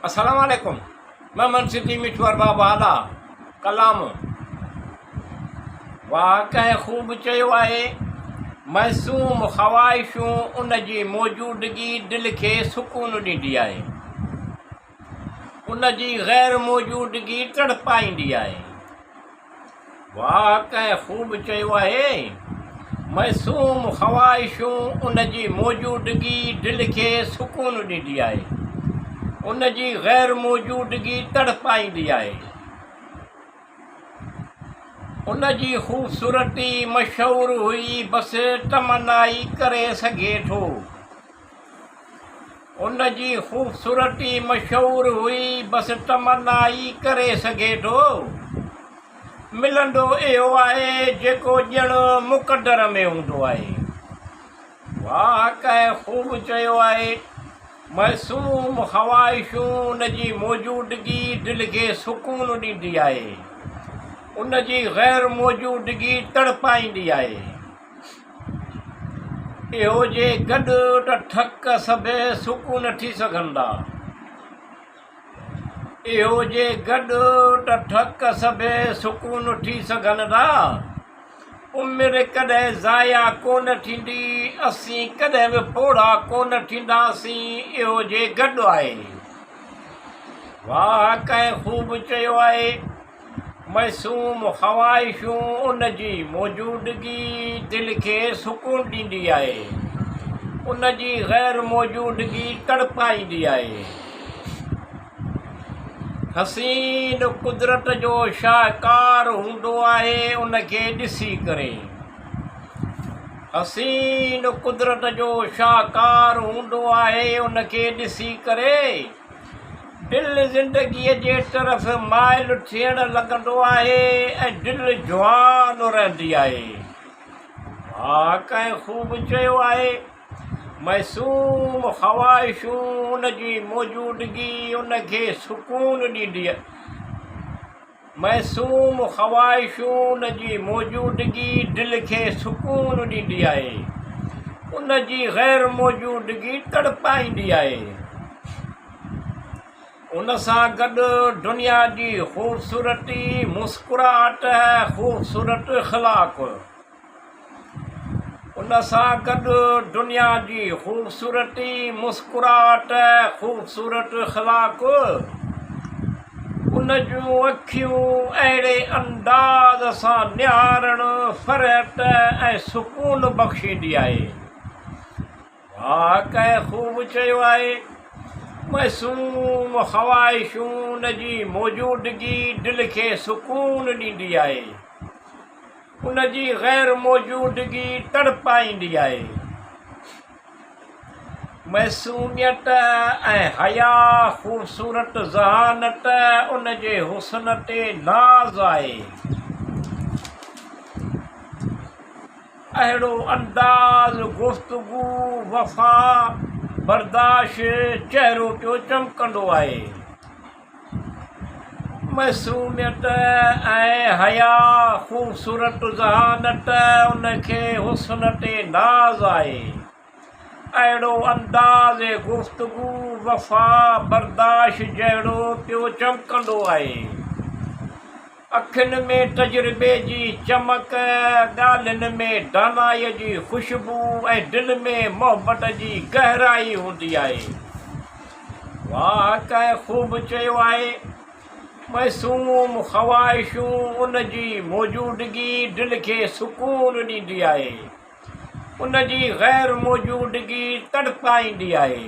अस्सलाम वालेकुम। मैं मनसिदी मिठवर बाबा आला कलाम वाक़ई ख़ूब चयो आहे। मासूम ख़वाहिशूं उन जी मौजूदगी दिलि खे सुकून ॾींदी आहे, उन जी ग़ैर मौजूदगी तड़पाईंदी आहे। वाक़ई ख़ूब चयो आहे। मासूम ख़वाहिशूं उन जी मौजूदगी दिलि खे सुकून ॾींदी आहे, उन जी ग़ैर मौजूदगी तड़पाईंदी आहे। उन जी ख़ूबसूरती मशहूरु हुई बसि तमन्नाई करे सघे थो। उन जी ख़ूबसूरती मशहूरु हुई बसि तमन्नाई करे सघे थो। मिलंदो इहो आहे जेको ॼणु मुक़दर में हूंदो आहे। वाक़ई ख़ूब चयो आहे। मासूम ख़वाहिशूं उन जी मौजूदगी दिलि खे सुकून ॾींदी आहे, उन जी ग़ैर मौजूदगी तड़पाईंदी आहे। इहो जे गॾु त ठक सभु सुकून थी सघंदा, इहो जे गॾु त ठक सभु सुकून थी सघंदा। उमिरि कॾहिं ज़ाया कोन थींदी, असीं कॾहिं बि पोड़ा कोन थींदासीं, इहो जे गॾु आहे। वाक़ई ख़ूब चयो आहे। मासूम ख़वाहिशूं उन जी मौजूदगी दिलि खे सुकून ॾींदी आहे, उन जी ग़ैर मौजूदगी तड़पाईंदी आहे। हसीन कुदरत जो शाहकार हूंदो आहे उन खे ॾिसी करे। हसीन कुदरत जो शाहकार हूंदो आहे उन खे ॾिसी करे। दिलि ज़िंदगीअ जे तरफ़ माइल थियणु लॻंदो आहे ऐं दिलि जवान रहंदी आहे। वाक़ई ख़ूब चयो आहे। मासूम ख़वाहिशूं उन जी मौजूदगी उन खे सुकून ॾींदी आहे। मासूम ख़वाहिशूं उन जी मौजूदगी दिलि खे सुकून ॾींदी आहे, उन जी ग़ैर मौजूदगी तड़पाईंदी आहे। उन सां गॾु दुनिया जी ख़ूबसूरती मुस्कुराहट ख़ूबसूरत अख़लाक़। उन सां गॾु दुनिया जी ख़ूबसूरती मुस्कुराहट ख़ूबसूरत अख़लाक़। उन जूं अखियूं अहिड़े अंदाज़ सां निहारणु फ़रहत ऐं सुकून बख़्शींदी आहे। वाक़ई ख़ूब चयो आहे। मासूम ख़वाहिशूं उन जी मौजूदगी दिलि खे सुकून ॾींदी आहे, उन जी ग़ैर मौजूदगी तड़पाईंदी आहे। मासूमियत ऐं हया ख़ूबसूरत ज़हानत उन जे हुस्न ते नाज़ आहे। अहिड़ो अंदाज़ गुफ़्तगू वफ़ा बर्दाश्त चहिरो पियो चमकंदो आहे। मासूमियत ऐं हया ख़ूबसूरत ज़हानत उन खे हुस्न ते नाज़ आहे। अहिड़ो अंदाज़ गुफ़्तगू वफ़ा बर्दाश्त जहिड़ो पियो चमकंदो आहे। अखियुनि में तजुर्बे जी चमक, ॻाल्हियुनि में दानाईअ जी ख़ुशबू ऐं दिलि में मोहबत जी गहराई हूंदी आहे। वाक़ई ख़ूब चयो आहे। मासूम ख़वाहिशूं उन जी मौजूदगी दिलि खे सुकून ॾींदी आहे, उन जी ग़ैर मौजूदगी तड़पाईंदी आहे।